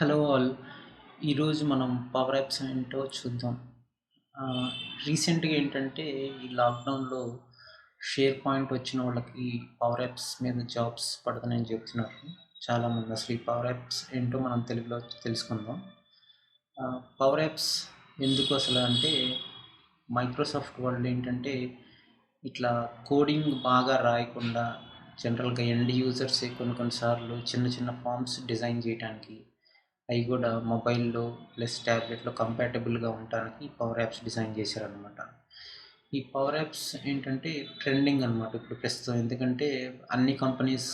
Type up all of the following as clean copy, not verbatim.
Hello all. ఈరోజు మనం power apps ఏంటో చూద్దాం. రీసెంట్‌గా ఏంటంటే ఈ లాక్‌డౌన్‌లో షేర్ పాయింట్ వచ్చిన వాళ్ళకి పవర్ యాప్స్ మీద జాబ్స్ పడుతున్నాయని చెప్తున్నారు చాలామంది. అసలు ఈ పవర్ యాప్స్ ఏంటో మనం తెలుగులో తెలుసుకుందాం. పవర్ యాప్స్ ఎందుకు అసలు అంటే మైక్రోసాఫ్ట్ వాళ్ళు ఏంటంటే ఇట్లా కోడింగ్ బాగా రాయకుండా జనరల్‌గా ఎండ్ యూజర్సే కొన్ని కొన్ని సార్లు చిన్న చిన్న ఫార్మ్స్ డిజైన్ చేయటానికి అవి కూడా మొబైల్‌లో ప్లస్ ట్యాబ్లెట్‌లో కంపాటబుల్‌గా ఉండటానికి పవర్ యాప్స్ డిజైన్ చేశారనమాట. ఈ పవర్ యాప్స్ ఏంటంటే ట్రెండింగ్ అనమాట ఇప్పుడు ప్రస్తుతం. ఎందుకంటే అన్ని కంపెనీస్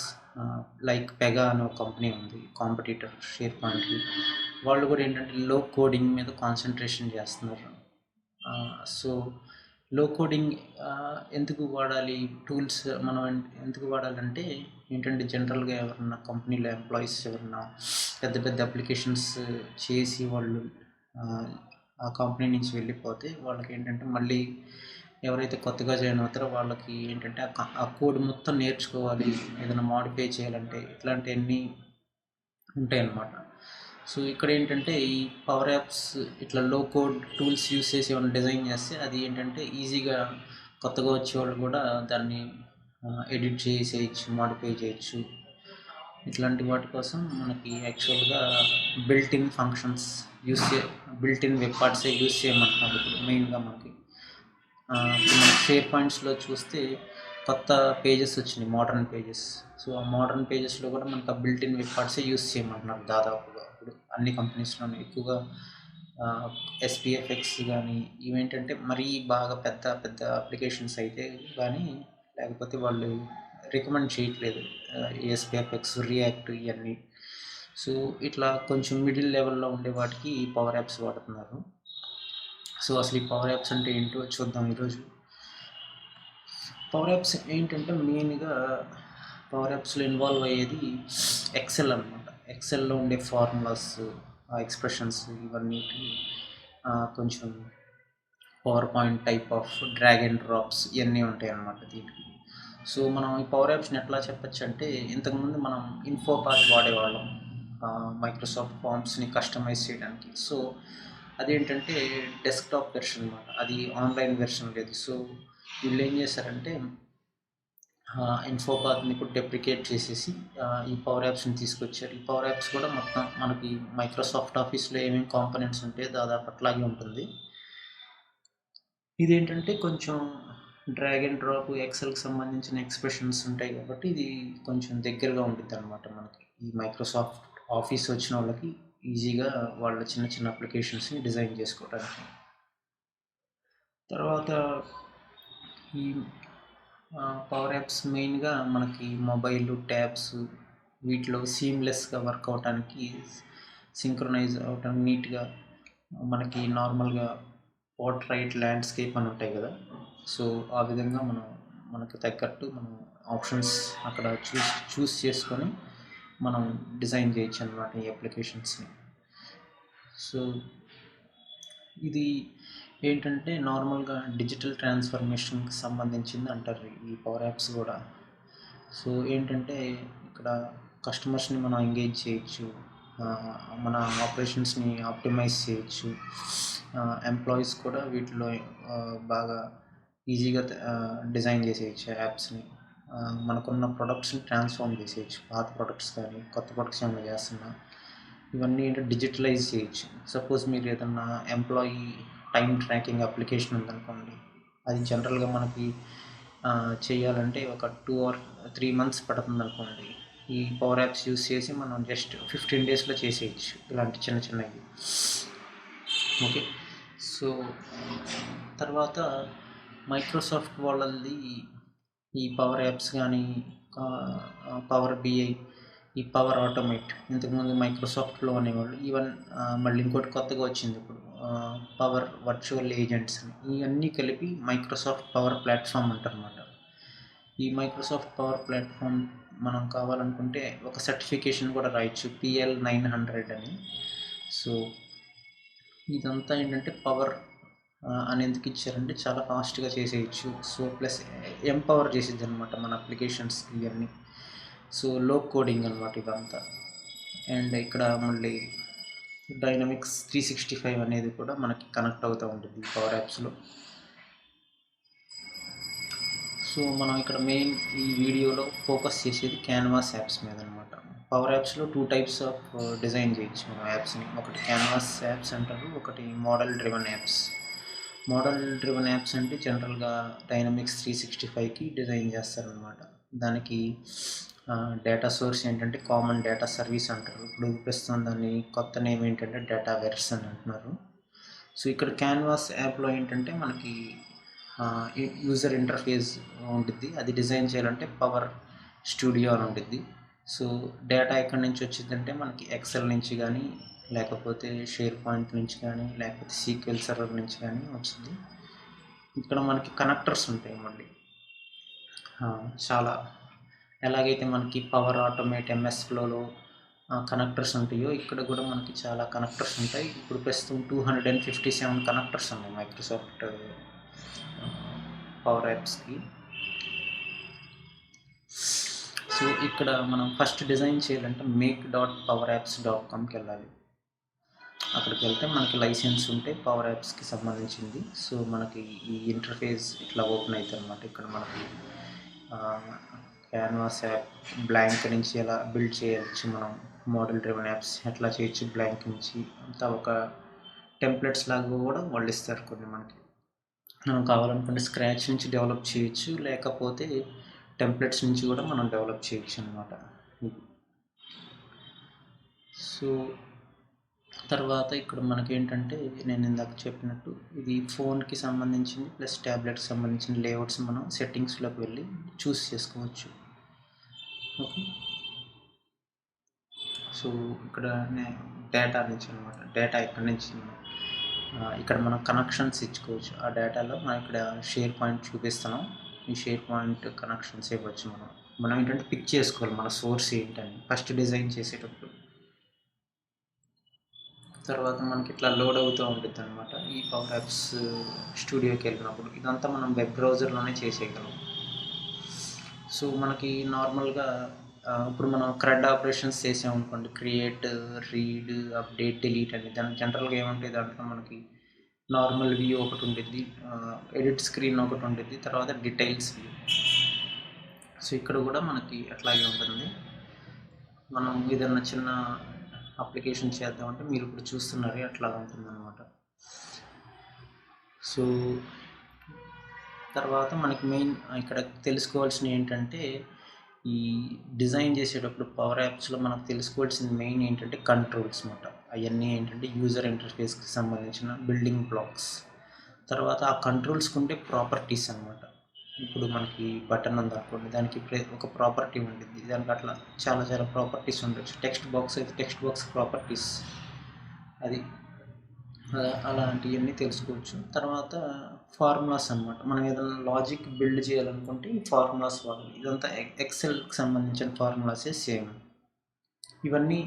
లైక్ పెగా అనే ఒక కంపెనీ ఉంది కాంపిటీటర్ షేర్ పాయింట్‌కి. వాళ్ళు కూడా ఏంటంటే లో కోడింగ్ మీద కాన్సంట్రేషన్ చేస్తున్నారు. సో లో కోడింగ్ ఎందుకు వాడాలి టూల్స్ మనం ఎందుకు వాడాలంటే ఏంటంటే జనరల్‌గా ఎవరన్నా కంపెనీలో ఎంప్లాయీస్ ఎవరన్నా పెద్ద పెద్ద అప్లికేషన్స్ చేసి వాళ్ళు ఆహ్, ఆ కంపెనీ నుంచి వెళ్ళిపోతే వాళ్ళకేంటంటే మళ్ళీ ఎవరైతే కొత్తగా జాయిన్ అవుతారో వాళ్ళకి ఏంటంటే ఆ కోడ్ మొత్తం నేర్చుకోవాలి. ఏదైనా మోడిఫై చేయాలంటే ఇట్లాంటియన్నీ ఉంటాయన్నమాట. సో ఇక్కడేంటంటే ఈ పవర్ యాప్స్ ఇట్లా లో కోడ్ టూల్స్ యూజ్ చేసి ఏమైనా డిజైన్ చేస్తే అది ఏంటంటే ఈజీగా కొత్తగా వచ్చేవాళ్ళు కూడా దాన్ని ఎడిట్ చేసేయచ్చు, మోడిఫై చేయొచ్చు. ఇట్లాంటి వాటి కోసం మనకి యాక్చువల్‌గా బిల్ట్ ఇన్ ఫంక్షన్స్ యూజ్ చే బిల్ట్ ఇన్ వెబ్ పార్ట్సే యూజ్ చేయమంటున్నారు ఇప్పుడు మెయిన్‌గా మనకి. ఇప్పుడు మనకి షేర్ పాయింట్స్‌లో చూస్తే కొత్త పేజెస్ వచ్చినాయి, మోడర్న్ పేజెస్. సో, ఆ మోడర్న్ పేజెస్‌లో కూడా మనకు ఆ బిల్ట్ ఇన్ వెబ్ పార్ట్సే యూజ్ చేయమంటున్నారు దాదాపుగా ఇప్పుడు అన్ని కంపెనీస్‌లోను ఎక్కువగా. ఎస్‌పీఎఫ్ఎక్స్ గానీ ఇవేంటంటే మరీ బాగా పెద్ద పెద్ద అప్లికేషన్స్ అయితే గానీ లేకపోతే వాళ్ళు రికమెండ్ చేయట్లేదు. ఎస్‌పీఎఫ్ఎక్స్, రియాక్ట్ ఇయన్నీ. సో, ఇట్లా కొంచెం మిడిల్ లెవెల్‌లో ఉండే వాటికి ఈ పవర్ యాప్స్ వాడుతున్నారు. సో, అసలు ఈ పవర్ యాప్స్ అంటే ఏంటో చూద్దాం ఈరోజు. పవర్ యాప్స్ ఏంటంటే మెయిన్‌గా పవర్ యాప్స్‌లో ఇన్వాల్వ్ అయ్యేది ఎక్సెల్ అనమాట. ఎక్సెల్‌లో ఉండే ఫార్ములాస్, ఎక్స్‌ప్రెషన్స్ ఇవన్నిటి కొంచెం power point type of drag and drops ఇయన్నీ ఉంటాయన్నమాట దీనికి. సో, మనం ఈ పవర్ యాప్స్‌ని ఎట్లా చెప్పొచ్చంటే ఇంతకుముందు మనం ఇన్ఫోపాత్ వాడేవాళ్ళం. మైక్రోసాఫ్ట్ ఫార్మ్స్‌ని కస్టమైజ్ చేయడానికి. సో, అదేంటంటే డెస్క్‌టాప్ వెర్షన్ అనమాట. అది ఆన్‌లైన్ వెర్షన్ లేదు. సో, వీళ్ళేం చేశారంటే ఇన్ఫోపాత్‌ని ఇప్పుడు డెప్రికేట్ చేసేసి ఈ పవర్ యాప్స్‌ని తీసుకొచ్చారు. ఈ పవర్ యాప్స్ కూడా మొత్తం మనకి మైక్రోసాఫ్ట్ ఆఫీస్‌లో ఏమేమి కాంపోనెంట్స్ ఉంటాయో దాదాపు అట్లాగే ఉంటుంది. ఇదేంటంటే కొంచెం డ్రాగ్ అండ్ డ్రాప్ ఎక్సెల్‌కి సంబంధించిన ఎక్స్‌ప్రెషన్స్ ఉంటాయి కాబట్టి ఇది కొంచెం దగ్గరగా ఉండిద్దనమాట మనకి. ఈ మైక్రోసాఫ్ట్ ఆఫీస్ వచ్చినోళ్ళకి ఈజీగా వాళ్ళ చిన్న చిన్న అప్లికేషన్స్‌ని డిజైన్ చేసుకోవడానికి. తర్వాత ఈ పవర్ యాప్స్ మెయిన్‌గా మనకి మొబైల్, ట్యాబ్స్ వీటిలో సీమ్‌లెస్‌గా వర్క్ అవ్వటానికి సింక్రొనైజ్ అవ్వటం నీట్‌గా మనకి నార్మల్‌గా పోర్ట్రైట్, ల్యాండ్‌స్కేప్ అని ఉంటాయి కదా! సో, ఆ విధంగా మనకు తగ్గట్టు మనం ఆప్షన్స్ అక్కడ చూస్ చేసుకొని మనం డిజైన్ చేయొచ్చనమాట ఈ అప్లికేషన్స్‌ని. సో, ఇది ఏంటంటే నార్మల్‌గా డిజిటల్ ట్రాన్స్‌ఫర్మేషన్‌కి సంబంధించింది అంటారు ఈ పవర్ యాప్స్ గూడా. సో, ఏంటంటే ఇక్కడ కస్టమర్స్‌ని మనం ఎంగేజ్ చేయొచ్చు. మన ఆపరేషన్స్‌ని ఆప్టిమైజ్ చేయొచ్చు. ఎంప్లాయీస్ కూడా వీటిలో బాగా ఈజీగా డిజైన్ చేసేయచ్చు యాప్స్‌ని. మనకున్న ప్రొడక్ట్స్‌ని ట్రాన్స్‌ఫార్మ్ చేసేయచ్చు. పాత ప్రొడక్ట్స్ కానీ, కొత్త ప్రొడక్ట్స్ ఏమైనా చేస్తున్నా ఇవన్నీ ఏంటంటే డిజిటలైజ్ చేయొచ్చు. సపోజ్ మీరు ఏదన్నా ఎంప్లాయీ టైమ్ ట్రాకింగ్ అప్లికేషన్ ఉందనుకోండి. అది జనరల్‌గా మనకి చేయాలంటే ఒక 2 ఆర్ 3 మంత్స్ పడుతుందనుకోండి. ఈ పవర్ యాప్స్ యూజ్ చేసి మనం జస్ట్ 15 డేస్‌లో చేసేయచ్చు. ఇలాంటి చిన్న చిన్నవి. ఓకే. సో, తర్వాత మైక్రోసాఫ్ట్ వాళ్ళది ఈ పవర్ యాప్స్ గానీ, పవర్ బిఐ, ఈ పవర్ ఆటోమేట్ ఇంతకుముందు మైక్రోసాఫ్ట్‌లో అనేవాళ్ళు. మళ్ళీ ఇంకోటి కొత్తగా వచ్చింది ఇప్పుడు. పవర్ వర్చువల్ ఏజెంట్స్ అని. ఇయన్నీ కలిపి మైక్రోసాఫ్ట్ పవర్ ప్లాట్‌ఫామ్ అంటారన్నమాట. ఈ మైక్రోసాఫ్ట్ పవర్ ప్లాట్‌ఫామ్ మనం కావాలనుకుంటే ఒక సర్టిఫికేషన్ కూడా రాయొచ్చు. PL 900 అని. సో, ఇదంతా ఏంటంటే పవర్ అని ఎందుకు ఇచ్చారంటే చాలా ఫాస్ట్‌గా చేసేయచ్చు. సో, ప్లస్ ఎంపవర్ చేసిద్దనమాట మన అప్లికేషన్స్‌కి ఇయన్నీ. సో, లో కోడింగ్ అనమాట ఇదంతా. అండ్ ఇక్కడ మళ్ళీ డైనమిక్స్ 365 అనేది కూడా మనకి కనెక్ట్ అవుతూ ఉంటుంది పవర్ యాప్స్లో. సో మనం ఇక్కడ మెయిన్ ఈ వీడియోలో ఫోకస్ చేసేది క్యాన్వాస్ యాప్స్ మీద అనమాట. పవర్ యాప్స్లో 2 టైప్స్ ఆఫ్ డిజైన్ చేయొచ్చు మనం యాప్స్ని. ఒకటి క్యాన్వాస్ యాప్స్ అంటారు, ఒకటి model driven apps. Model driven apps అంటే జనరల్గా డైనమిక్స్ 365కి డిజైన్ చేస్తారనమాట. దానికి డేటా సోర్స్ ఏంటంటే కామన్ డేటా సర్వీస్ అంటారు. ఇప్పుడు ప్రస్తుతం దాన్ని కొత్త నేమ్ ఏంటంటే డేటా వెర్స్ అని అంటున్నారు. సో ఇక్కడ క్యాన్వాస్ యాప్లో ఏంటంటే మనకి యూజర్ ఇంటర్ఫేస్ ఉంటుంది. అది డిజైన్ చేయాలంటే పవర్ స్టూడియో అని ఉంటుంది. సో డేటా ఎక్కడి నుంచి వచ్చిందంటే మనకి ఎక్సెల్ నుంచి కానీ, లేకపోతే షేర్ పాయింట్ నుంచి కానీ, లేకపోతే సీక్వెల్ సర్వర్ నుంచి కానీ వచ్చింది. ఇక్కడ మనకి కనెక్టర్స్ ఉంటాయి మళ్ళీ చాలా. ఎలాగైతే మనకి పవర్ ఆటోమేట్ ఎంఎస్ ఫ్లోలో కనెక్టర్స్ ఉంటాయో ఇక్కడ కూడా మనకి చాలా కనెక్టర్స్ ఉంటాయి. ఇప్పుడు ప్రస్తుతం 257 కనెక్టర్స్ ఉన్నాయి మైక్రోసాఫ్ట్ పవర్ యాప్స్కి. సో ఇక్కడ మనం ఫస్ట్ డిజైన్ చేయాలంటే make.powerapps.comకి వెళ్ళాలి. అక్కడికి వెళ్తే మనకి లైసెన్స్ ఉంటే పవర్ యాప్స్కి సంబంధించింది. సో మనకి ఈ ఇంటర్ఫేస్ ఇట్లా ఓపెన్ అవుతుంది అనమాట. ఇక్కడ మనకి క్యాన్వాస్ యాప్ బ్లాంక్ నుంచి ఎలా బిల్డ్ చేయొచ్చు, మనం మోడల్ డ్రివెన్ యాప్స్ ఎట్లా చేయొచ్చు బ్లాంక్ నుంచి, అంతా ఒక టెంప్లెట్స్ లాగా కూడా వాళ్ళు ఇస్తారు కొన్ని. మనకి మనం కావాలనుకుంటే స్క్రాచ్ నుంచి డెవలప్ చేయొచ్చు, లేకపోతే టెంప్లెట్స్ నుంచి కూడా మనం డెవలప్ చేయొచ్చు అనమాట. సో తర్వాత ఇక్కడ మనకి ఏంటంటే నేను ఇందాక చెప్పినట్టు ఇది ఫోన్కి సంబంధించింది ప్లస్ ట్యాబ్లెట్కి సంబంధించిన లేఅవుట్స్ మనం సెట్టింగ్స్లోకి వెళ్ళి చూస్ చేసుకోవచ్చు. ఓకే. సో ఇక్కడ డేటా నుంచి అనమాట, డేటా ఇక్కడి నుంచి ఇక్కడ మనం కనెక్షన్స్ ఇచ్చుకోవచ్చు. ఆ డేటాలో మనం ఇక్కడ షేర్ పాయింట్ చూపిస్తున్నాం. ఈ షేర్ పాయింట్ కనెక్షన్స్ ఇవ్వచ్చు. మనం ఏంటంటే పిక్ చేసుకోవాలి మన సోర్స్ ఏంటని ఫస్ట్ డిజైన్ చేసేటప్పుడు. తర్వాత మనకి ఇట్లా లోడ్ అవుతూ ఉంటుంది అనమాట ఈ పవర్ యాప్స్ స్టూడియోకి వెళ్ళినప్పుడు. ఇదంతా మనం వెబ్ బ్రౌజర్లోనే చేసేయగలం. సో మనకి నార్మల్గా ఇప్పుడు మనం క్రెడ్ ఆపరేషన్స్ చేసామనుకోండి, క్రియేట్, రీడ్, అప్డేట్, డిలీట్ అని. దాని జనరల్గా ఏముంటుంది దాంట్లో మనకి నార్మల్ వ్యూ ఒకటి ఉంటుంది, ఎడిట్ స్క్రీన్ ఒకటి ఉంటుంది, తర్వాత డీటెయిల్స్ వ్యూ. సో ఇక్కడ కూడా మనకి అట్లాగే ఉంటుంది. మనం ఏదన్నా చిన్న అప్లికేషన్ చేద్దామంటే మీరు ఇప్పుడు చూస్తున్నారు అట్లా ఉంటుందన్నమాట. సో తర్వాత మనకి మెయిన్ ఇక్కడ తెలుసుకోవాల్సిన ఏంటంటే ఈ డిజైన్ చేసేటప్పుడు పవర్ యాప్స్లో మనకు తెలుసుకోవాల్సింది మెయిన్ ఏంటంటే కంట్రోల్స్ అనమాట. అవన్నీ ఏంటంటే యూజర్ ఇంటర్ఫేస్కి సంబంధించిన బిల్డింగ్ బ్లాక్స్. తర్వాత ఆ కంట్రోల్స్కి ఉంటే ప్రాపర్టీస్ అనమాట. ఇప్పుడు మనకి బటన్ ఉందనుకోండి, దానికి ఒక ప్రాపర్టీ ఉంటుంది. దానికి అట్లా చాలా చాలా ప్రాపర్టీస్ ఉండొచ్చు. టెక్స్ట్ బాక్స్ అయితే టెక్స్ట్ బాక్స్ ప్రాపర్టీస్, అది అలాంటివన్నీ తెలుసుకోవచ్చు. తర్వాత ఫార్ములాస్ అనమాట. మనం ఏదైనా లాజిక్ బిల్డ్ చేయాలనుకుంటే ఈ ఫార్ములాస్ వాడాలి. ఇదంతా ఎక్సెల్కి సంబంధించిన ఫార్ములాసే సేమ్. ఇవన్నీ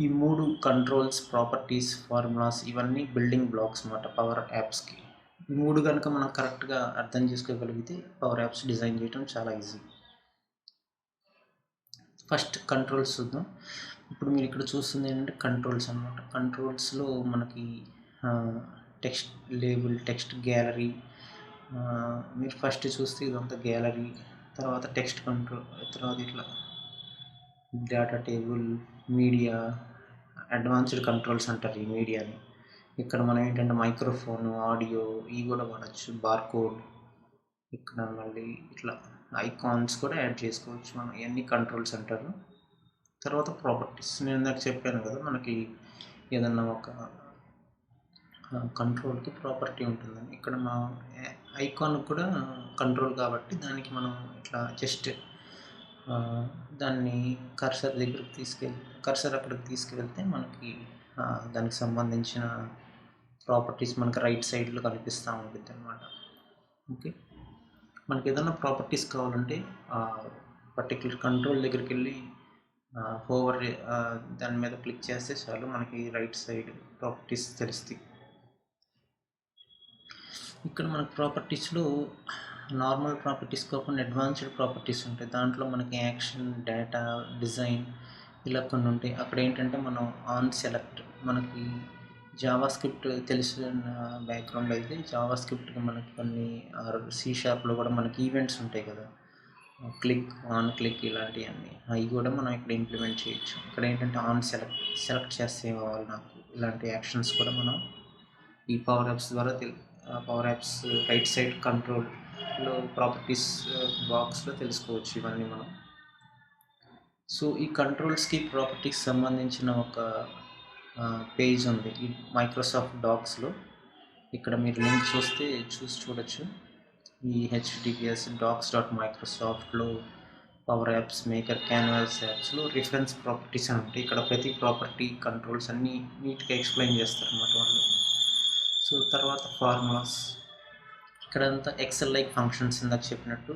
ఈ 3 కంట్రోల్స్, ప్రాపర్టీస్, ఫార్ములాస్ ఇవన్నీ బిల్డింగ్ బ్లాక్స్ అన్నమాట పవర్ యాప్స్కి. ఈ 3 కనుక మనం కరెక్ట్గా అర్థం చేసుకోగలిగితే పవర్ యాప్స్ డిజైన్ చేయడం చాలా ఈజీ. ఫస్ట్ కంట్రోల్స్ చూద్దాం. ఇప్పుడు మీరు ఇక్కడ చూస్తుంది ఏంటంటే కంట్రోల్స్ అనమాట. కంట్రోల్స్లో మనకి టెక్స్ట్ లేబుల్, టెక్స్ట్ గ్యాలరీ. మీరు ఫస్ట్ చూస్తే ఇదంతా గ్యాలరీ, తర్వాత టెక్స్ట్ కంట్రోల్, తర్వాత ఇట్లా data table, media, advanced controls అంటారు ఈ మీడియాని. ఇక్కడ మనం ఏంటంటే మైక్రోఫోన్, ఆడియో ఇవి కూడా వాడచ్చు, బార్కోడ్. ఇక్కడ మళ్ళీ ఇట్లా ఐకాన్స్ కూడా యాడ్ చేసుకోవచ్చు మనం. ఇవన్నీ కంట్రోల్స్ అంటారు. తర్వాత ప్రాపర్టీస్, నేను ఇందాక చెప్పాను కదా మనకి ఏదన్నా ఒక కంట్రోల్కి ప్రాపర్టీ ఉంటుందని. ఇక్కడ మా ఐకాన్ కూడా కంట్రోల్ కాబట్టి దానికి మనం ఇట్లా జస్ట్ దాన్ని కర్సర్ దగ్గరికి కర్సర్ అక్కడికి తీసుకువెళ్తే మనకి దానికి సంబంధించిన ప్రాపర్టీస్ మనకి రైట్ సైడ్లో కనిపిస్తూ ఉంటుంది అనమాట. ఓకే. మనకి ఏదైనా ప్రాపర్టీస్ కావాలంటే పర్టికులర్ కంట్రోల్ దగ్గరికి వెళ్ళి హోవర్ దాని మీద క్లిక్ చేస్తే చాలు మనకి రైట్ సైడ్ ప్రాపర్టీస్ తెలుస్తాయి. ఇక్కడ మనకి ప్రాపర్టీస్లో నార్మల్ ప్రాపర్టీస్ కాకుండా అడ్వాన్స్డ్ ప్రాపర్టీస్ ఉంటాయి. దాంట్లో మనకి యాక్షన్, డేటా, డిజైన్ ఇలా కొన్ని ఉంటాయి. అక్కడ ఏంటంటే మనం ఆన్ సెలెక్ట్ మనకి జావా స్క్రిప్ట్ తెలిసిన బ్యాక్గ్రౌండ్ అయితే జావా స్క్రిప్ట్కి మనకి కొన్ని సి షార్ప్లో కూడా మనకి ఈవెంట్స్ ఉంటాయి కదా, క్లిక్ ఆన్ క్లిక్ ఇలాంటివన్నీ అవి కూడా మనం ఇక్కడ ఇంప్లిమెంట్ చేయొచ్చు. ఇక్కడ ఏంటంటే ఆన్ సెలెక్ట్ చేస్తే కావాలి నాకు ఇలాంటి యాక్షన్స్ కూడా మనం ఈ పవర్ యాప్స్ ద్వారా పవర్ యాప్స్ రైట్ సైడ్ కంట్రోల్లో ప్రాపర్టీస్ బాక్స్లో తెలుసుకోవచ్చు ఇవన్నీ మనం. సో ఈ కంట్రోల్స్కి ప్రాపర్టీస్ సంబంధించిన ఒక పేజ్ ఉంది ఈ మైక్రోసాఫ్ట్ డాక్స్లో. ఇక్కడ మీరు లింక్ చూడొచ్చు. ఈ https docs.microsoftలో పవర్ యాప్స్ మేకర్ క్యాన్వాస్ యాప్స్లో రిఫరెన్స్ ప్రాపర్టీస్ అని ఉంటాయి. ఇక్కడ ప్రతి ప్రాపర్టీ కంట్రోల్స్ అన్నీ నీట్గా ఎక్స్ప్లెయిన్ చేస్తారు అన్నమాట వాళ్ళు. సో తర్వాత ఫార్ములాస్, ఇక్కడంతా ఎక్సెల్ లైక్ ఫంక్షన్స్ ఇందాక చెప్పినట్టు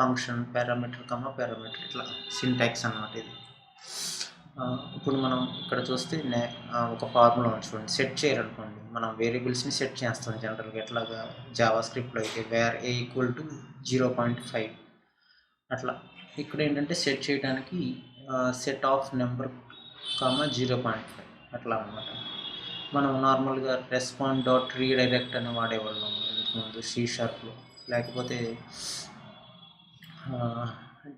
ఫంక్షన్ పారామీటర్ పారామీటర్ ఇట్లా సింటాక్స్ అన్నమాట ఇది. ఇప్పుడు మనం ఇక్కడ చూస్తే ఒక ఫార్ములా చూడండి, సెట్ చేయాలనుకోండి మనం వేరియబుల్స్ని సెట్ చేస్తాం జనరల్గా ఎట్లాగా జావా స్క్రిప్ట్లో అయితే వేర్ a = 0.5 అట్లా. ఇక్కడ ఏంటంటే సెట్ చేయడానికి సెట్ ఆఫ్ నెంబర్ 0.5 అట్లా అనమాట. మనం నార్మల్గా రెస్పాండ్.రీడైరెక్ట్ అని వాడేవాళ్ళం ఇంతకుముందు సి షార్ప్లో, లేకపోతే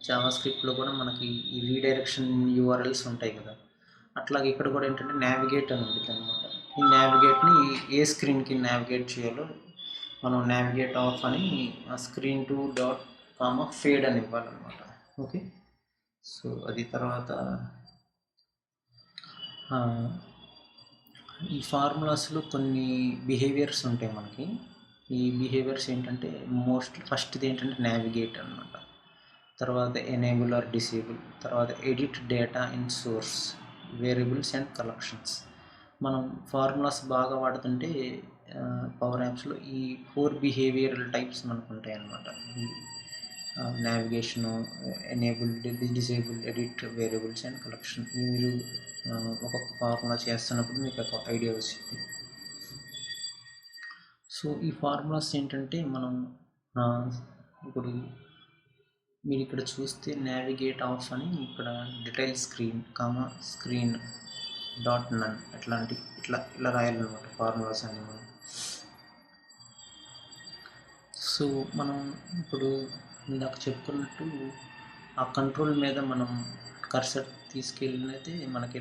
జావా స్క్రిప్ట్లో కూడా మనకి ఈ రీడైరెక్షన్ యూఆర్ఎల్స్ ఉంటాయి కదా. అట్లాగే ఇక్కడ కూడా ఏంటంటే నావిగేట్ అని ఉంటుంది అనమాట. ఈ నావిగేట్ని ఏ స్క్రీన్కి నావిగేట్ చేయాలో మనం నావిగేట్ ఆఫ్ అని స్క్రీన్ టు డాట్ ఫేడ్ అని ఇవ్వాలన్నమాట. ఓకే, సో అది తర్వాత ఈ ఫార్ములాస్లో కొన్ని బిహేవియర్స్ ఉంటాయి మనకి. ఈ బిహేవియర్స్ ఏంటంటే ఫస్ట్ది ఏంటంటే నావిగేట్ అనమాట, తర్వాత ఎనేబుల్ ఆర్ డిసేబుల్, తర్వాత edit data in source, variables and collections. మనం ఫార్ములాస్ బాగా వాడుతుంటే పవర్ యాప్స్లో ఈ 4 బిహేవియరల్ టైప్స్ మనకు ఉంటాయి అన్నమాట. Navigation, enable, disable, edit, variables and collection. ఇవి మీరు ఒక్కొక్క ఫార్ములా చేస్తున్నప్పుడు మీకు ఒక ఐడియా వచ్చింది. సో ఈ ఫార్ములాస్ ఏంటంటే మనం ఇప్పుడు మీరు ఇక్కడ చూస్తే నావిగేట్ ఆఫ్ అని ఇక్కడ డీటెయిల్ స్క్రీన్ డాట్ నన్ ఇట్లా రాయాలన్నమాట ఫార్ములాస్ అన్ని మనం. సో మనం ఇప్పుడు ఇందాక చెప్పుకున్నట్టు ఆ కంట్రోల్ మీద మనం కర్సర్ తీసుకెళ్ళినైతే మనకి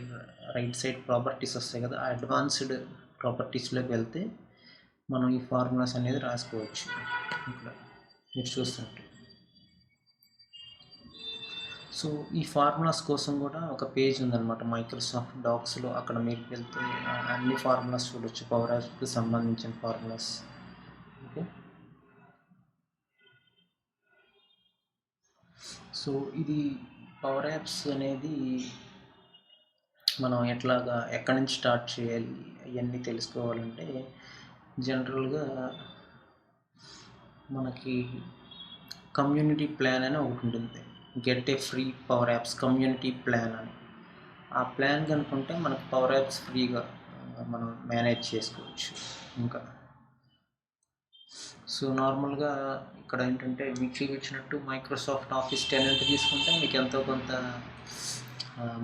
రైట్ సైడ్ ప్రాపర్టీస్ వస్తాయి కదా, ఆ అడ్వాన్స్డ్ ప్రాపర్టీస్లోకి వెళ్తే మనం ఈ ఫార్ములాస్ అనేది రాసుకోవచ్చు. ఇక్కడ మీరు చూస్తున్నట్టు. సో ఈ ఫార్ములాస్ కోసం కూడా ఒక పేజ్ ఉందన్నమాట మైక్రోసాఫ్ట్ డాక్స్లో. అక్కడ మీరు వెళ్తే అన్ని ఫార్ములాస్ చూడొచ్చు, పవర్ యాప్స్కి సంబంధించిన ఫార్ములాస్. ఓకే, సో ఇది పవర్ యాప్స్ అనేది మనం ఎక్కడి నుంచి స్టార్ట్ చేయాలి ఇవన్నీ తెలుసుకోవాలంటే జనరల్గా మనకి కమ్యూనిటీ ప్లాన్ అని ఒకటి ఉంటుంది, get a free power apps community plan అని. ఆ ప్లాన్ కనుకుంటే మనకు పవర్ యాప్స్ ఫ్రీగా మనం మేనేజ్ చేసుకోవచ్చు. ఇంకా సో నార్మల్గా ఇక్కడ ఏంటంటే మీకు చూపించినట్టు మైక్రోసాఫ్ట్ ఆఫీస్ టెనెంట్ తీసుకుంటే మీకు ఎంతో కొంత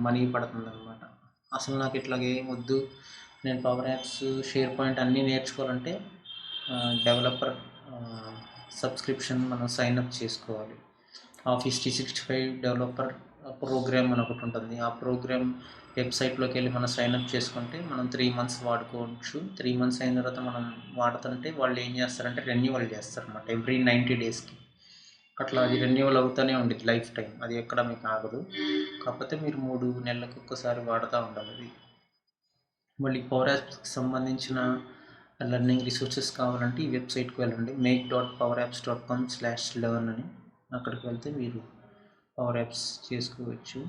మనీ పడుతుంది అనమాట. అసలు నాకు ఇట్లాగే ఏం వద్దు, నేను పవర్ యాప్స్ షేర్ పాయింట్ అన్నీ నేర్చుకోవాలంటే డెవలపర్ సబ్స్క్రిప్షన్ మనం సైన్అప్ చేసుకోవాలి. ఆఫీస్ 365 డెవలపర్ ప్రోగ్రామ్ అని ఒకటి ఉంటుంది. ఆ ప్రోగ్రామ్ వెబ్సైట్లోకి వెళ్ళి మనం సైన్అప్ చేసుకుంటే మనం 3 months వాడుకోవచ్చు. 3 months అయిన తర్వాత మనం వాడుతుంటే వాళ్ళు ఏం చేస్తారంటే రెన్యువల్ చేస్తారన్నమాట ఎవ్రీ 90 daysకి. అట్లా అది రెన్యువల్ అవుతూనే ఉండేది లైఫ్ టైం, అది ఎక్కడ మీకు ఆగదు. కాకపోతే మీరు 3 నెలలకు ఒక్కసారి వాడుతూ ఉండాలి అది. మళ్ళీ పవర్ యాప్స్కి సంబంధించిన లెర్నింగ్ రిసోర్సెస్ కావాలంటే ఈ వెబ్సైట్కి వెళ్ళండి, make.powerapps.com/learn అని. అక్కడికి వెళ్తే మీరు పవర్ యాప్స్ చేసుకోవచ్చు,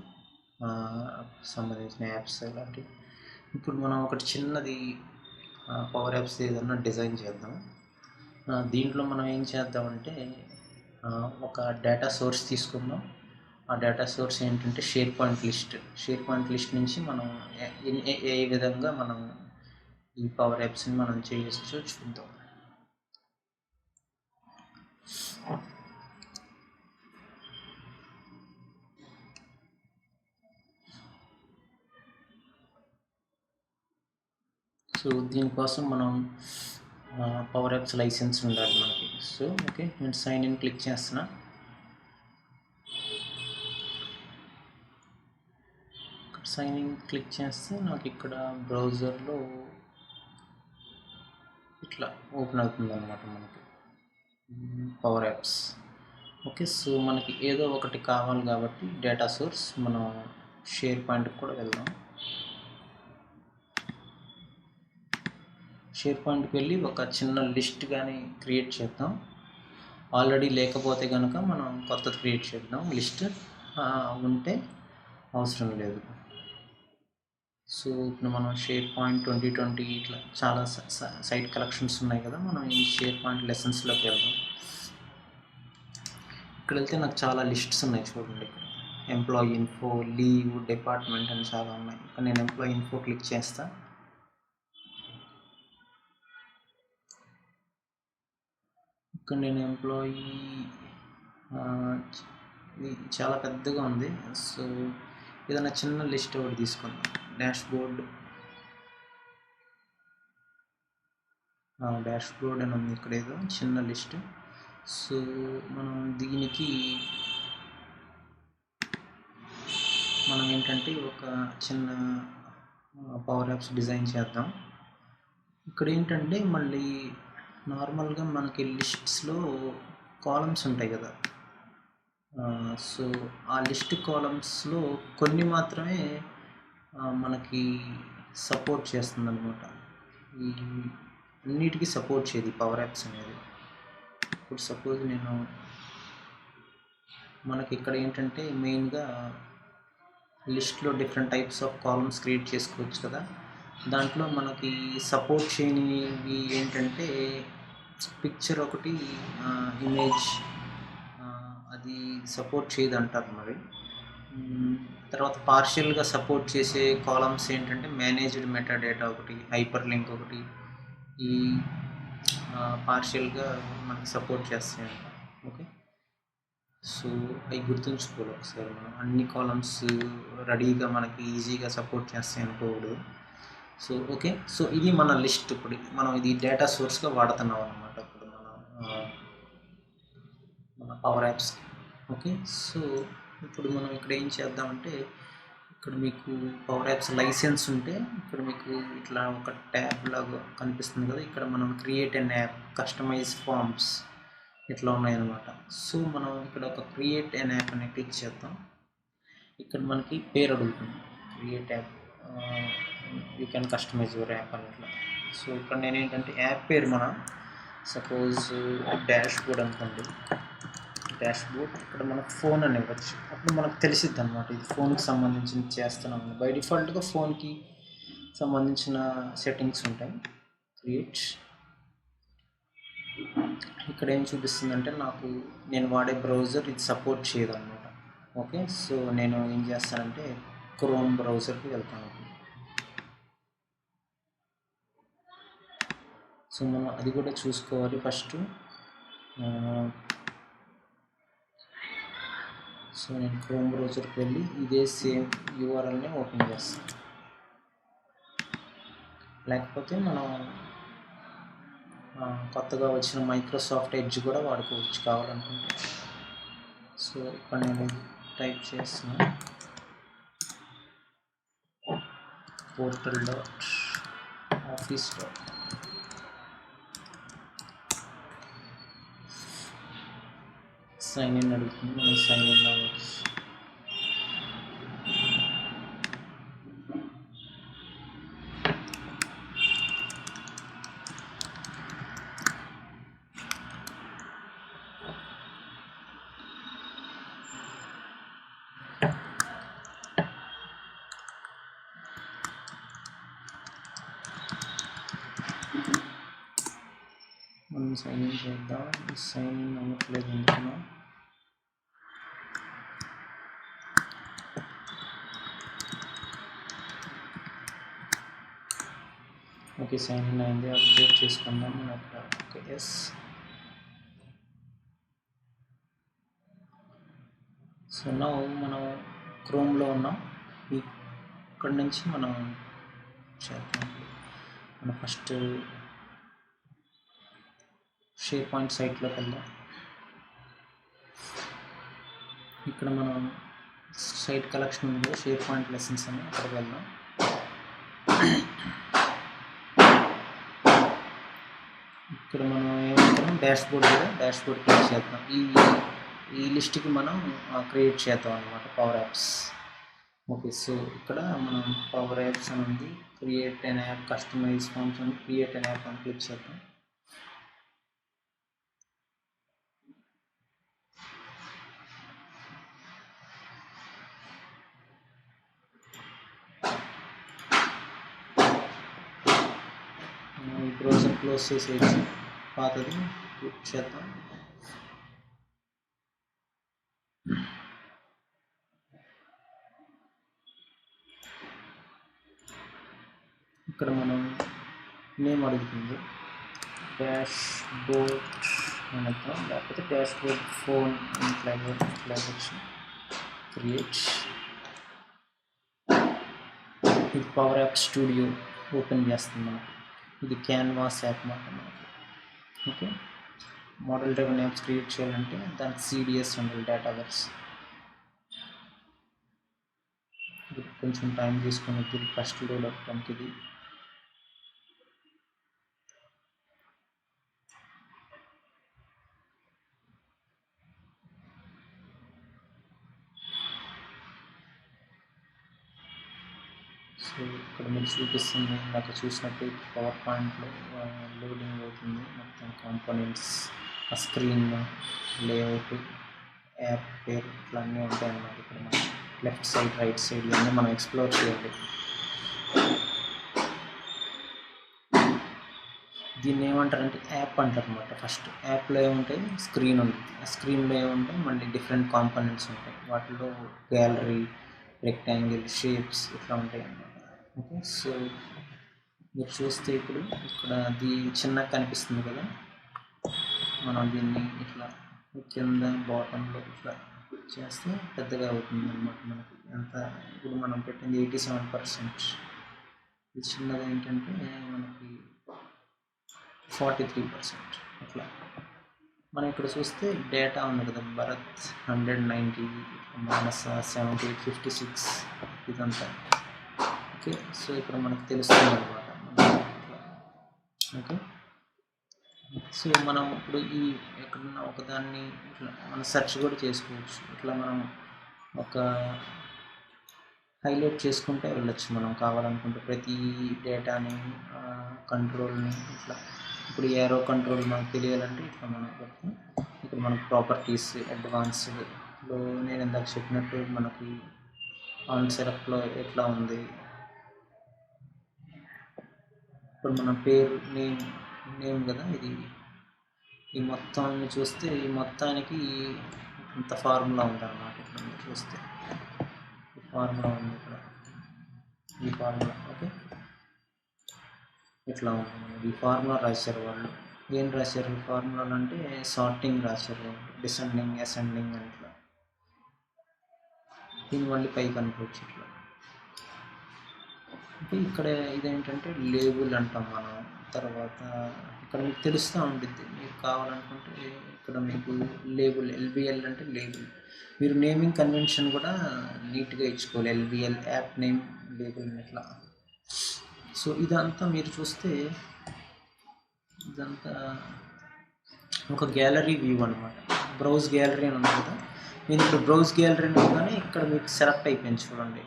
సంబంధించిన యాప్స్ అలాంటివి. ఇప్పుడు మనం ఒకటి చిన్నది పవర్ యాప్స్ ఏదన్నా డిజైన్ చేద్దాం. దీంట్లో మనం ఏం చేద్దామంటే ఒక డేటా సోర్స్ తీసుకుందాం. ఆ డేటా సోర్స్ ఏంటంటే షేర్ పాయింట్ లిస్ట్ నుంచి మనం ఏ విధంగా మనం ఈ పవర్ యాప్స్ని మనం చేయొచ్చో చూద్దాం. సో దీనికోసం మనం పవర్ యాప్స్ లైసెన్స్ ఉండాలి మనకి. సో ఓకే, నేను సైన్ ఇన్ క్లిక్ చేస్తున్నా. సైన్ ఇన్ క్లిక్ చేస్తే నాకు ఇక్కడ బ్రౌజర్లో ఇట్లా ఓపెన్ అవుతుంది అనమాట మనకి పవర్ యాప్స్. ఓకే, సో మనకి ఏదో ఒకటి కావాలి కాబట్టి డేటా సోర్స్ మనం షేర్ పాయింట్కి కూడా వెళ్దాం. షేర్ పాయింట్కి వెళ్ళి ఒక చిన్న లిస్ట్ కానీ క్రియేట్ చేద్దాం. ఆల్రెడీ లేకపోతే కనుక మనం కొత్తది క్రియేట్ చేద్దాం. లిస్ట్ ఉంటే అవసరం లేదు. సో ఇప్పుడు మనం షేర్ పాయింట్ 2020 ఇట్లా చాలా సైట్ కలెక్షన్స్ ఉన్నాయి కదా, మనం ఈ షేర్ పాయింట్ లెసన్స్లోకి వెళ్దాం. ఇక్కడ వెళ్తే నాకు చాలా లిస్ట్స్ ఉన్నాయి చూడండి. ఇక్కడ ఎంప్లాయీ ఇన్ఫో, లీవ్, డిపార్ట్మెంట్ అని చాలా ఉన్నాయి. ఇక్కడ నేను ఎంప్లాయీ ఇన్ఫో క్లిక్ చేస్తా. ఇక్కడ నేను ఎంప్లాయీ ఇది చాలా పెద్దగా ఉంది. సో ఏదైనా చిన్న లిస్ట్ ఒకటి తీసుకుందాం. డాష్ బోర్డ్ అని ఉంది ఇక్కడ, ఏదో చిన్న లిస్ట్. సో మనం దీనికి మనం ఏంటంటే ఒక చిన్న పవర్ యాప్స్ డిజైన్ చేద్దాం. ఇక్కడ ఏంటంటే మళ్ళీ నార్మల్గా మనకి లిస్ట్స్లో కాలమ్స్ ఉంటాయి కదా. సో ఆ లిస్ట్ కాలమ్స్లో కొన్ని మాత్రమే మనకి సపోర్ట్ చేస్తుంది అనమాట. ఈ అన్నిటికీ సపోర్ట్ చేయదు పవర్ యాప్స్ అనేది. ఇప్పుడు సపోజ్ మనకి ఇక్కడ ఏంటంటే మెయిన్గా లిస్ట్లో different types of columns create చేసుకోవచ్చు కదా. దాంట్లో మనకి సపోర్ట్ చేయనివి ఏంటంటే పిక్చర్ ఒకటి, ఇమేజ్ అది సపోర్ట్ చేయదు అంటారు మరి. తర్వాత పార్షియల్గా సపోర్ట్ చేసే కాలమ్స్ ఏంటంటే మేనేజ్డ్ మెటాడేటా ఒకటి, హైపర్ లింక్ ఒకటి, ఈ పార్షియల్గా మనకి సపోర్ట్ చేస్తాయంట. ఓకే, సో అవి గుర్తుంచుకోవాలి ఒకసారి. మనం అన్ని కాలమ్స్ రెడీగా మనకి ఈజీగా సపోర్ట్ చేస్తాయి అనుకోకూడదు. సో ఓకే, సో ఇది మన లిస్ట్. ఇప్పుడు మనం ఇది డేటా సోర్స్గా వాడుతున్నాం అనమాట ఇప్పుడు మన పవర్ యాప్స్కి. ఓకే, సో ఇప్పుడు మనం ఇక్కడ ఏం చేద్దామంటే, ఇక్కడ మీకు పవర్ యాప్స్ లైసెన్స్ ఉంటే ఇక్కడ మీకు ఇట్లా ఒక ట్యాబ్ లాగా కనిపిస్తుంది కదా. ఇక్కడ మనం create an app, customize forms ఇట్లా ఉన్నాయన్నమాట. సో మనం ఇక్కడ ఒక క్రియేట్ ఎన్ యాప్ అని క్లిక్ చేద్దాం. ఇక్కడ మనకి పేరు అడుగుతుంది, create app, you can customize your app అని ఇట్లా. సో ఇక్కడ నేను ఏంటంటే యాప్ పేరు మన సపోజ్ డాష్ బోర్డ్ అనుకోండి. డాష్ బోర్డ్ ఇక్కడ మనకు ఫోన్ అని ఇవ్వచ్చు. అప్పుడు మనకు తెలిసిద్ది అనమాట ఇది ఫోన్కి సంబంధించి చేస్తున్నాం. బై డిఫాల్ట్గా ఫోన్కి సంబంధించిన సెట్టింగ్స్ ఉంటాయి. క్రియేట్, ఇక్కడ ఏం చూపిస్తుందంటే నేను వాడే బ్రౌజర్ ఇది సపోర్ట్ చేయదు అనమాట. ఓకే, సో నేను ఏం చేస్తానంటే క్రోమ్ బ్రౌజర్కి వెళ్తాను. సో మనం అది కూడా చూసుకోవాలి ఫస్ట్. సో నేను క్రోమ్ బ్రౌజర్కి వెళ్ళి ఇదే సేమ్ యూఆర్ఎల్ని ఓపెన్ చేస్తాను. లేకపోతే మనం కొత్తగా వచ్చిన మైక్రోసాఫ్ట్ ఎడ్జ్ కూడా వాడుకోవచ్చు కావాలనుకుంటే. సో ఇక్కడ నేను టైప్ చేస్తున్నాను portal.office. సైన్ ఇన్ అడుగుతుంది, మనం సైన్ ఇన్ అవ్వచ్చు. మనం సైన్ ఇన్ చేద్దాం. సైన్ ఇన్ అవ్వట్లేదు ఎందుకున్నా. ఓకే, సైన్ ఇన్ అయింది. అప్డేట్ చేసుకుందాం. Okay, yes. సో నా మనం క్రోమ్లో ఉన్నాం. ఇక్కడ నుంచి మనం చేద్దాం. మనం ఫస్ట్ షేర్ పాయింట్ సైట్లోకి వెళ్దాం. ఇక్కడ మనం సైట్ కలెక్షన్ ఉంది కదా, షేర్ పాయింట్ లెసన్స్ అని, అక్కడికి వెళ్దాం. ఇక్కడ మనం ఏమంటాం, డాష్ బోర్డ్ కూడా డాష్ బోర్డ్ క్రియేట్ చేద్దాం. ఈ లిస్ట్కి మనం క్రియేట్ చేద్దాం అనమాట పవర్ యాప్స్. ఓకే, సో ఇక్కడ మనం పవర్ యాప్స్ అని ఉంది, create an app, customize forms అని, క్రియేట్ అన్ యాప్ అని క్లిక్ చేద్దాం. ఈ బ్రౌజర్ క్లోజ్ చేసేసి పాతది క్లిక్ చేద్దాం. ఇక్కడ మనం నేమ్ అడుగుతుంది, డాష్ బోర్డ్ అని ఇద్దాం, లేకపోతే డాష్ బోర్డ్ ఫోన్ ఇట్లా వచ్చి క్రియేట్. ఇది పవర్ యాప్ స్టూడియో ఓపెన్ చేస్తుంది మనకి. ఇది క్యాన్వాస్ యాప్ మాట మనకి. Okay, model driven apps create చేయాలంటే దానికి సిడిఎస్ ఉండాలి, డేటాబేస్. ఇది కొంచెం టైం తీసుకొని ఇది ఫస్ట్ లోడ్ అవ్వడానికి. ఇది సో ఇక్కడ మీరు చూపిస్తుంది, నాకు చూసినట్టు పవర్ పాయింట్లో లోడింగ్ అవుతుంది మొత్తం కాంపోనెంట్స్, ఆ స్క్రీన్ లేఅవుట్, యాప్ పేరు, ఇట్లా అన్నీ ఉంటాయి అన్నమాట. ఇక్కడ మనం లెఫ్ట్ సైడ్ రైట్ సైడ్ ఇవన్నీ మనం ఎక్స్ప్లోర్ చేయాలి. దీన్ని ఏమంటారంటే యాప్ అంటారు అనమాట. ఫస్ట్ యాప్లో ఏముంటాయి, స్క్రీన్ ఉంటుంది, ఆ స్క్రీన్లో ఏముంటాయి మళ్ళీ డిఫరెంట్ కాంపోనెంట్స్ ఉంటాయి. వాటిలో గ్యాలరీ, రెక్టాంగిల్, షేప్స్ ఇట్లా ఉంటాయి అన్నమాట. ఓకే, సో మీరు చూస్తే ఇప్పుడు ఇక్కడ అది చిన్నగా కనిపిస్తుంది కదా, మనం దీన్ని ఇట్లా కింద బాటంలో ఇట్లా చేస్తే పెద్దగా అవుతుంది అనమాట. మనకి ఎంత ఇప్పుడు మనం పెట్టింది 87%, ఇది చిన్నది ఏంటంటే మనకి 43%. అట్లా మనం ఇక్కడ చూస్తే డేటా ఉంది కదా, భరత్ 190, మానస 78, 56 ఇదంతా. ఓకే, సో ఇక్కడ మనకు తెలుస్తుంది అనమాట. ఓకే, సో మనం ఇప్పుడు ఈ ఎక్కడన్నా ఒకదాన్ని ఇట్లా మనం సెర్చ్ కూడా చేసుకోవచ్చు. ఇట్లా మనం ఒక హైలైట్ చేసుకుంటే వెళ్ళొచ్చు మనం కావాలనుకుంటే ప్రతి డేటాని, కంట్రోల్ని ఇట్లా. ఇప్పుడు ఏరో కంట్రోల్ మనకు తెలియాలంటే ఇట్లా మనం పెడతాం. ఇక్కడ మనకు ప్రాపర్టీస్ అడ్వాన్స్డ్లో నేను ఇందాక చెప్పినట్టు మనకి ఆన్ సెలెక్ట్లో ఎట్లా ఉంది. ఇప్పుడు మన పేరు నేమ్ కదా, ఇది ఈ మొత్తాన్ని చూస్తే ఈ మొత్తానికి ఇంత ఫార్ములా ఉందన్నమాట. ఇక్కడ మీరు చూస్తే ఈ ఫార్ములా ఉంది, ఇక్కడ ఈ ఫార్ములా. ఓకే, ఇట్లా ఉంటుంది. ఈ ఫార్ములా రాశారు వాళ్ళు. ఏం రాశారు ఈ ఫార్ములాలు అంటే సార్టింగ్ రాశారు వాళ్ళు, డిసెండింగ్, అసెండింగ్ అని ఇట్లా. దీన్ని మళ్ళీ పైకి అనుకోవచ్చు ఇట్లా. అంటే ఇక్కడ ఇదేంటంటే లేబుల్ అంటాం మనం. తర్వాత ఇక్కడ మీకు తెలుస్తూ ఉంటుంది, మీకు కావాలనుకుంటే ఇక్కడ మీకు లేబుల్, ఎల్బిఎల్ అంటే లేబుల్. మీరు నేమింగ్ కన్వెన్షన్ కూడా నీట్గా ఇచ్చుకోవాలి, ఎల్బిఎల్ యాప్ నేమ్ లేబుల్ ఇట్లా. సో ఇదంతా మీరు చూస్తే ఇదంతా ఒక గ్యాలరీ వ్యూ అనమాట. బ్రౌజ్ గ్యాలరీ అని ఉంది కదా, నేను ఇప్పుడు బ్రౌజ్ గ్యాలరీ కానీ ఇక్కడ మీకు సెలెక్ట్ అయిపోయింది చూడండి.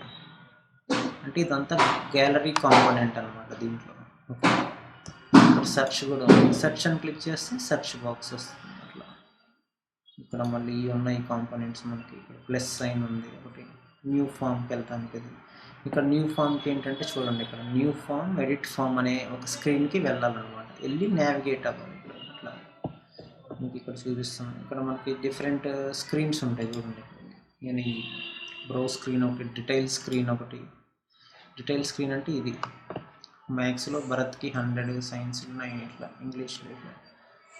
అంటే ఇదంతా గ్యాలరీ కాంపోనెంట్ అనమాట దీంట్లో. ఓకే, ఇక్కడ సెర్చ్ కూడా ఉంది, సెర్చ్ అని క్లిక్ చేస్తే సెర్చ్ బాక్స్ వస్తుంది అట్లా. ఇక్కడ మళ్ళీ ఉన్నాయి కాంపోనెంట్స్ మనకి. ఇక్కడ ప్లస్ సైన్ ఉంది ఒకటి, న్యూ ఫామ్కి వెళ్తానికి. ఇది ఇక్కడ న్యూ ఫామ్కి ఏంటంటే చూడండి, ఇక్కడ న్యూ ఫామ్, ఎడిట్ ఫామ్ అనే ఒక స్క్రీన్కి వెళ్ళాలన్నమాట. వెళ్ళి నావిగేట్ అవ్వాలి ఇక్కడ అట్లా. మీకు ఇక్కడ చూపిస్తాను, ఇక్కడ మనకి డిఫరెంట్ స్క్రీన్స్ ఉంటాయి చూడండి. నేను ఈ బ్రౌజ్ స్క్రీన్ ఒకటి, డీటెయిల్ స్క్రీన్ ఒకటి. డీటెయిల్ స్క్రీన్ అంటే ఇది మ్యాథ్స్లో భరత్కి 100, సైన్స్ 9 ఇట్లా, ఇంగ్లీష్లో ఇట్లా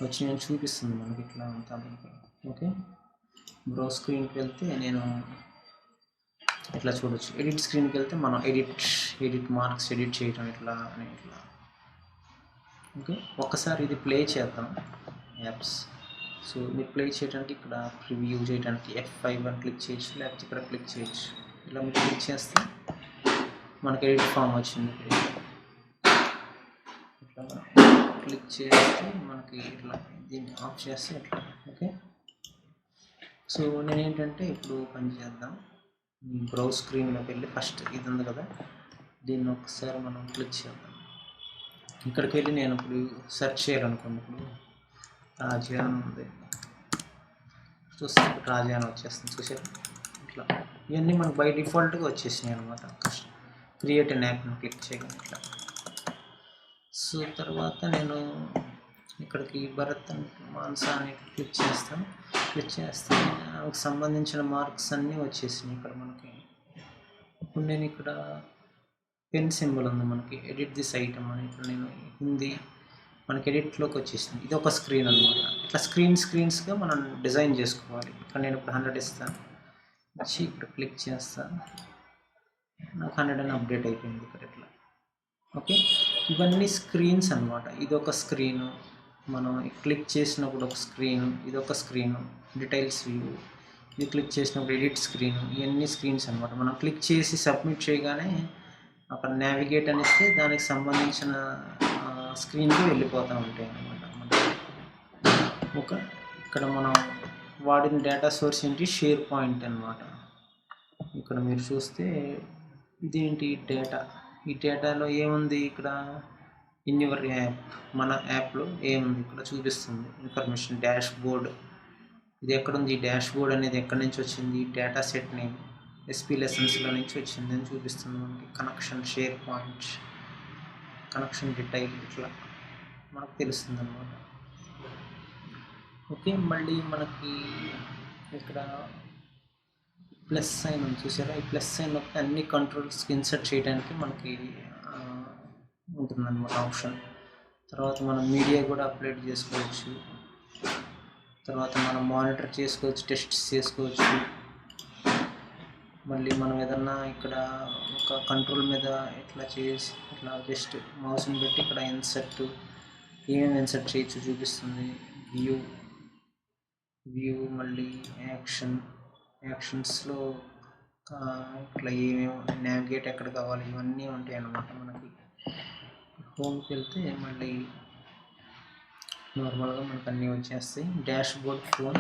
వచ్చి నేను చూపిస్తుంది మనకి ఇట్లా అంతా మనకి. ఓకే, బ్రౌజ్ స్క్రీన్కి వెళ్తే నేను ఇట్లా చూడొచ్చు. ఎడిట్ స్క్రీన్కి వెళ్తే మనం ఎడిట్ మార్క్స్ ఎడిట్ చేయడం ఇట్లా అని ఇట్లా. ఓకే, ఒక్కసారి ఇది ప్లే చేద్దాం యాప్స్. సో మీరు ప్లే చేయడానికి ఇక్కడ ప్రివ్యూ చేయడానికి F5 అని క్లిక్ చేయొచ్చు, లేకపోతే ఇక్కడ క్లిక్ చేయొచ్చు. ఇలా మీరు క్లిక్ చేస్తే మనకి ఎడిట్ ఫామ్ వచ్చింది. ఇట్లా మనం క్లిక్ చేస్తే మనకి ఇట్లా దీన్ని ఆఫ్ చేస్తే ఇట్లా. ఓకే, సో నేనేంటంటే ఇప్పుడు పని చేద్దాం. బ్రౌజ్ స్క్రీన్లోకి వెళ్ళి ఫస్ట్ ఇది ఉంది కదా, దీన్ని ఒకసారి మనం క్లిక్ చేద్దాం. ఇక్కడికి వెళ్ళి నేను ఇప్పుడు సెర్చ్ చేయాలనుకోండి, ఇప్పుడు రాజా అని ఉంది, చూస్తే రాజా అని వచ్చేస్తుంది. చూసారు ఇట్లా ఇవన్నీ మనకు బై డిఫాల్ట్గా వచ్చేసినాయి అనమాట. క్రియేట్ అన్ యాప్ని క్లిక్ చేయగానే ఇట్లా. సో తర్వాత నేను ఇక్కడికి భరత్ మాన్సా అని క్లిక్ చేస్తాను. క్లిక్ చేస్తే నాకు సంబంధించిన మార్క్స్ అన్నీ వచ్చేసినాయి ఇక్కడ మనకి. ఇప్పుడు నేను ఇక్కడ పెన్ సింబల్ ఉంది మనకి, ఎడిట్ దిస్ ఐటమ్ అని. ఇప్పుడు నేను హిందీ మనకి ఎడిట్లోకి వచ్చేసింది. ఇది ఒక స్క్రీన్ అనమాట. ఇట్లా స్క్రీన్స్గా మనం డిజైన్ చేసుకోవాలి. ఇక్కడ నేను ఇప్పుడు 100 ఇస్తాను, వచ్చి ఇక్కడ క్లిక్ చేస్తాను, నాకు 100 అని అప్డేట్ అయిపోయింది ఇక్కడ ఇట్లా. ఓకే, ఇవన్నీ స్క్రీన్స్ అనమాట. ఇది ఒక స్క్రీను, మనం క్లిక్ చేసినప్పుడు ఒక స్క్రీను, ఇది ఒక స్క్రీను, డీటెయిల్స్ వ్యూ, ఇది క్లిక్ చేసినప్పుడు ఎడిట్ స్క్రీన్, ఇవన్నీ స్క్రీన్స్ అనమాట. మనం క్లిక్ చేసి సబ్మిట్ చేయగానే అక్కడ నావిగేట్ అని ఇస్తే దానికి సంబంధించిన స్క్రీన్కి వెళ్ళిపోతూ ఉంటాయి అన్నమాట. ఓకే, ఇక్కడ మనం వాడిన డేటా సోర్స్ ఏంటి, షేర్ పాయింట్ అనమాట. ఇక్కడ మీరు చూస్తే ఇదేంటి డేటా, ఈ డేటాలో ఏముంది ఇక్కడ, ఇన్ యువర్ యాప్, మన యాప్లో ఏముంది ఇక్కడ చూపిస్తుంది ఇన్ఫర్మేషన్. డాష్ బోర్డ్, ఇది ఎక్కడుంది, ఈ డాష్ బోర్డ్ అనేది ఎక్కడి నుంచి వచ్చింది, డేటా సెట్ నేమ్ ఎస్పీ లెసన్స్లో నుంచి వచ్చింది అని చూపిస్తుంది మనకి. Connection, share point, connection detail, ఇట్లా మనకు తెలుస్తుంది అన్నమాట. ఓకే, మళ్ళీ మనకి ఇక్కడ ప్లస్ సైన్ ఉంది చూసారా, ఈ ప్లస్ సైన్ వస్తే అన్ని కంట్రోల్స్ ఇన్సర్ట్ చేయడానికి మనకి ఉంటుందన్నమాట ఆప్షన్. తర్వాత మనం మీడియా కూడా అప్లోడ్ చేసుకోవచ్చు, తర్వాత మనం మానిటర్ చేసుకోవచ్చు, టెస్ట్స్ చేసుకోవచ్చు. మళ్ళీ మనం ఏదన్నా ఇక్కడ ఒక కంట్రోల్ మీద ఇట్లా చేసి ఇట్లా జస్ట్ మౌస్ని పెట్టి ఇక్కడ ఇన్సర్ట్, ఏమేమి ఇన్సర్ట్ చేయొచ్చు చూపిస్తుంది. వ్యూ మళ్ళీ యాక్షన్స్లో ఇట్లా ఏమేమి నావిగేట్ ఎక్కడ కావాలి ఇవన్నీ ఉంటాయి అన్నమాట మనకి. హోమ్కి వెళ్తే మళ్ళీ నార్మల్గా మనకు అన్నీ వచ్చేస్తాయి. Dash board phone.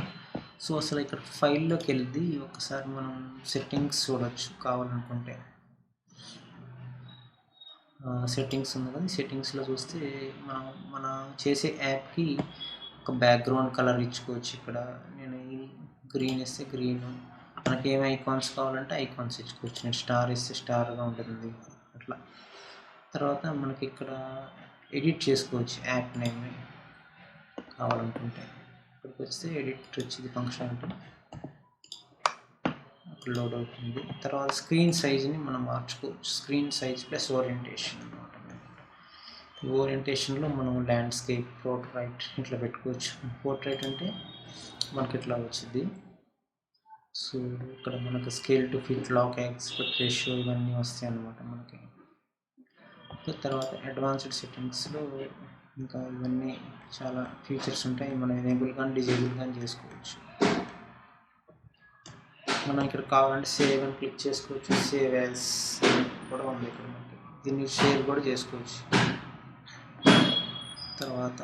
సో అసలు ఇక్కడ ఫైల్లోకి వెళ్ళి ఒకసారి మనం సెట్టింగ్స్ చూడవచ్చు కావాలనుకుంటే. సెట్టింగ్స్ ఉంది కదా, సెట్టింగ్స్లో చూస్తే మన చేసే యాప్కి ఒక బ్యాక్గ్రౌండ్ కలర్ ఇచ్చుకోవచ్చు. ఇక్కడ నేను ఈ గ్రీన్ ఇస్తే గ్రీన్, మనకి ఏమి ఐకాన్స్ కావాలంటే ఐకాన్స్ ఇచ్చుకోవచ్చు. నేను స్టార్ ఇస్తే స్టార్గా ఉంటుంది అట్లా. తర్వాత మనకి ఇక్కడ ఎడిట్ చేసుకోవచ్చు యాప్ నేమ్ని కావాలనుకుంటే. ఇక్కడికి వస్తే ఎడిట్ వచ్చింది ఫంక్షనాలిటీ లోడ్ అవుతుంది. తర్వాత స్క్రీన్ సైజ్ని మనం మార్చుకోవచ్చు. స్క్రీన్ సైజ్ ప్లస్ ఓరియంటేషన్ అనమాట. ఓరియంటేషన్లో మనం ల్యాండ్స్కేప్, పోర్ట్రైట్ ఇట్లా పెట్టుకోవచ్చు. పోర్ట్రైట్ అంటే మనకి ఇట్లా వచ్చింది. సో ఇక్కడ మనకు scale to fit, lock, aspect ratio ఇవన్నీ వస్తాయి అన్నమాట మనకి. తర్వాత అడ్వాన్స్డ్ సెట్టింగ్స్లో ఇంకా ఇవన్నీ చాలా ఫీచర్స్ ఉంటాయి. మనం ఎనేబుల్ కానీ డిజేబుల్ కానీ చేసుకోవచ్చు. మనం ఇక్కడ కావాలంటే సేవ్ అని క్లిక్ చేసుకోవచ్చు. సేవ్ యాజ్ కూడా ఉంది ఇక్కడ మనకి, దీన్ని షేర్ కూడా చేసుకోవచ్చు. తర్వాత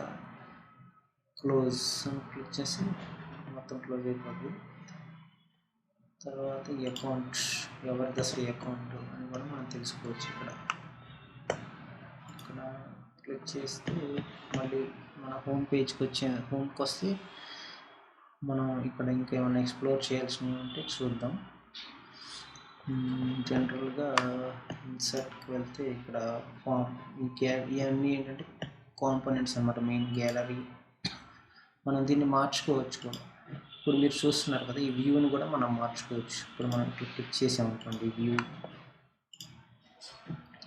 క్లోజ్ అని క్లిక్ చేసి మొత్తం క్లోజ్ అయిపోతుంది. తర్వాత ఈ అకౌంట్ ఎవరిది అసలు అకౌంట్ అని కూడా మనం తెలుసుకోవచ్చు. ఇక్కడ క్లిక్ చేస్తే మళ్ళీ మన హోమ్ పేజ్కి హోమ్కి వస్తే మనం ఇక్కడ ఇంకేమైనా ఎక్స్ప్లోర్ చేయాల్సినవి ఉంటే చూద్దాం. జనరల్గా ఇన్సర్ట్కి వెళ్తే ఇక్కడ ఫామ్, ఇవన్నీ ఏంటంటే కాంపోనెంట్స్ అన్నమాట. మెయిన్ గ్యాలరీ, మనం దీన్ని మార్చుకోవచ్చు కూడా. ఇప్పుడు మీరు చూస్తున్నారు కదా, ఈ వ్యూని కూడా మనం మార్చుకోవచ్చు. ఇప్పుడు మనం క్లిక్ చేసామనుకోండి, వ్యూ,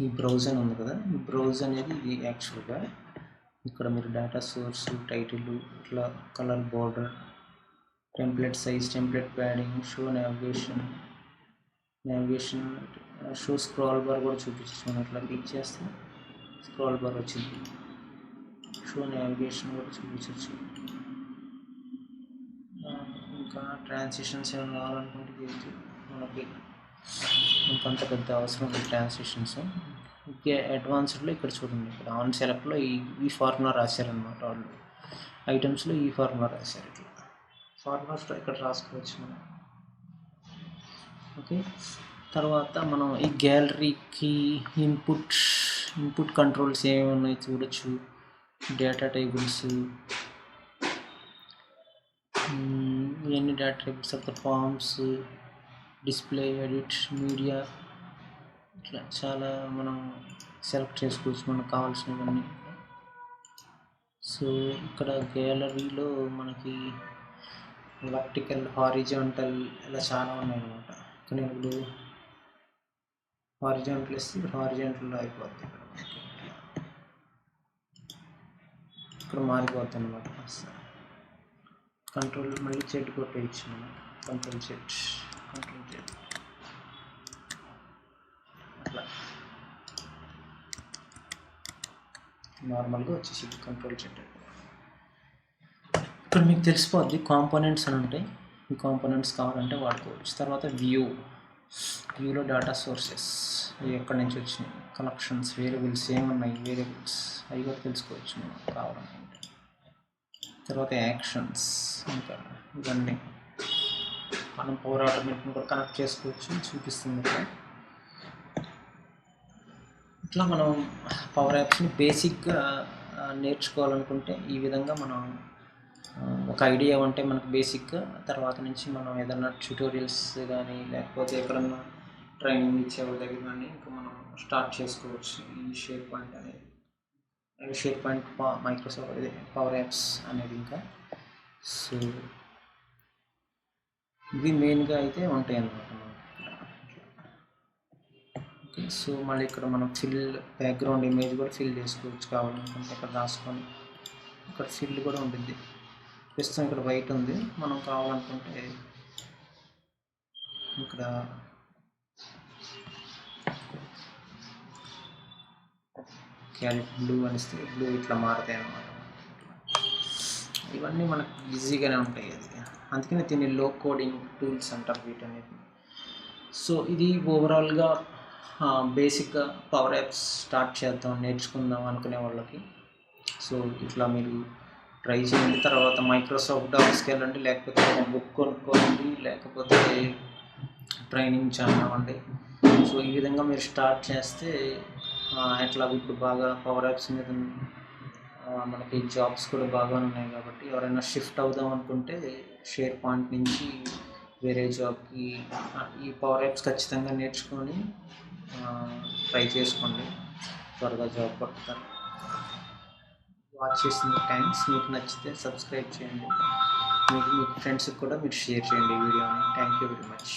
ఈ బ్రౌజ్ అని ఉంది కదా, ఈ బ్రౌజ్ అనేది ఇది యాక్చువల్గా ఇక్కడ మీరు డేటా సోర్స్, టైటిల్, ఇట్లా colour border, template size, template padding, show navigation, show scroll bar కూడా చూపించచ్చు. మనం ఇట్లా క్లిక్ చేస్తే స్క్రాల్ బార్ వచ్చింది. షో నావిగేషన్ కూడా చూపించవచ్చు. ఇంకా ట్రాన్సిషన్స్ ఏమైనా కావాలనుకుంటే చేయొచ్చు. మనకి ఇంకంత పెద్ద అవసరం లేదు ట్రాన్సిషన్స్. ఓకే, అడ్వాన్స్డ్లో ఇక్కడ చూడండి, ఇక్కడ ఆన్ సెలెక్ట్లో ఈ ఫార్ములా రాశారనమాట వాళ్ళు. ఐటమ్స్లో ఈ ఫార్ములా రాశారు. ఇట్లా ఫార్ములాస్లో ఇక్కడ రాసుకోవచ్చు మనం. ఓకే, తర్వాత మనం ఈ గ్యాలరీకి ఇన్పుట్ కంట్రోల్స్ ఏమేమి ఉన్నాయి చూడొచ్చు. డేటా టేబుల్స్, ఇవన్నీ డేటా టేబుల్స్, తర్వాత ఫార్మ్స్, డిస్ప్లే, ఎడిట్, మీడియా, ఇట్లా చాలా మనం సెలెక్ట్ చేసుకోవచ్చు మనకు కావాల్సినవన్నీ. సో ఇక్కడ గ్యాలరీలో మనకి వర్టికల్, హారిజాంటల్ ఇలా చాలా ఉన్నాయి అన్నమాట. ఇక్కడ ఇప్పుడు హారిజాంటల్ ఇస్తే ఇక్కడ హారిజాంటల్లో అయిపోద్ది. ఇక్కడ మారిపోద్ది అనమాట. కంట్రోల్ మళ్ళీ చెట్ కొట్టేయచ్చు మనం. కంట్రోల్ చెట్ అట్లా నార్మల్గా వచ్చేసి కంట్రోల్ చెట్. ఇక్కడ మీకు తెలిసిపోద్ది కాంపోనెంట్స్ అని ఉంటాయి. ఈ కాంపోనెంట్స్ కావాలంటే వాడుకోవచ్చు. తర్వాత వ్యూలో డేటా సోర్సెస్ ఎక్కడి నుంచి వచ్చినాయి, కలెక్షన్స్, వేరియబుల్స్ ఏమున్నాయి, వేరియబుల్స్ అవి కూడా తెలుసుకోవచ్చు మనం కావాలనుకుంటే. తర్వాత యాక్షన్స్, ఇంకా ఇవన్నీ మనం పవర్ ఆటోమేటిక్ని కూడా కనెక్ట్ చేసుకోవచ్చు, చూపిస్తుంది ఇక్కడ. ఇట్లా మనం పవర్ యాప్స్ని బేసిక్గా నేర్చుకోవాలనుకుంటే ఈ విధంగా మనం ఒక ఐడియా ఉంటే మనకు బేసిక్గా, తర్వాత నుంచి మనం ఏదన్నా ట్యూటోరియల్స్ కానీ లేకపోతే ఎక్కడన్నా ట్రైనింగ్ ఇచ్చేవాళ్ళ దగ్గర కానీ ఇంకా మనం స్టార్ట్ చేసుకోవచ్చు ఈ షేర్ పాయింట్ అనేది. Share point Microsoft power apps అనేది. ఇంకా సో ఇవి మెయిన్గా అయితే ఉంటాయి అన్నమాట. ఓకే, సో మళ్ళీ ఇక్కడ మనం బ్యాక్గ్రౌండ్ ఇమేజ్ కూడా ఫిల్ చేసుకోవచ్చు కావాలనుకుంటే. ఇక్కడ రాసుకొని ఇక్కడ ఫిల్ కూడా ఉంటుంది. ప్రస్తుతం ఇక్కడ వైట్ ఉంది, మనం కావాలనుకుంటే ఇక్కడ క్యారెట్ బ్లూ అనిస్తే బ్లూ ఇట్లా మారుతాయి అన్నమాట. ఇవన్నీ మనకు ఈజీగానే ఉంటాయి. అది అందుకనే దీన్ని లో కోడింగ్ టూల్స్ అంటారు వీటన్నిటిని. సో ఇది ఓవరాల్గా బేసిక్గా పవర్ యాప్స్ స్టార్ట్ చేద్దాం, నేర్చుకుందాం అనుకునే వాళ్ళకి. సో ఇట్లా మీరు ట్రై చేయండి. తర్వాత మైక్రోసాఫ్ట్ ఆఫీస్కి వెళ్ళండి, లేకపోతే బుక్ కొనుక్కోండి, లేకపోతే ట్రైనింగ్ జాయిన్ అవ్వండి. సో ఈ విధంగా మీరు స్టార్ట్ చేస్తే ఎట్లా ఇప్పుడు బాగా పవర్ యాప్స్ మీద మనకి జాబ్స్ కూడా బాగా ఉన్నాయి కాబట్టి ఎవరైనా షిఫ్ట్ అవుదాం అనుకుంటే షేర్ పాయింట్ నుంచి వేరే జాబ్కి ఈ పవర్ యాప్స్ ఖచ్చితంగా నేర్చుకొని ట్రై చేసుకోండి, త్వరగా జాబ్ పడతారు. వాచ్ చేసిన థ్యాంక్స్. మీకు నచ్చితే సబ్స్క్రైబ్ చేయండి, మీ ఫ్రెండ్స్కి కూడా మీరు షేర్ చేయండి ఈ వీడియోని. Thank you very much.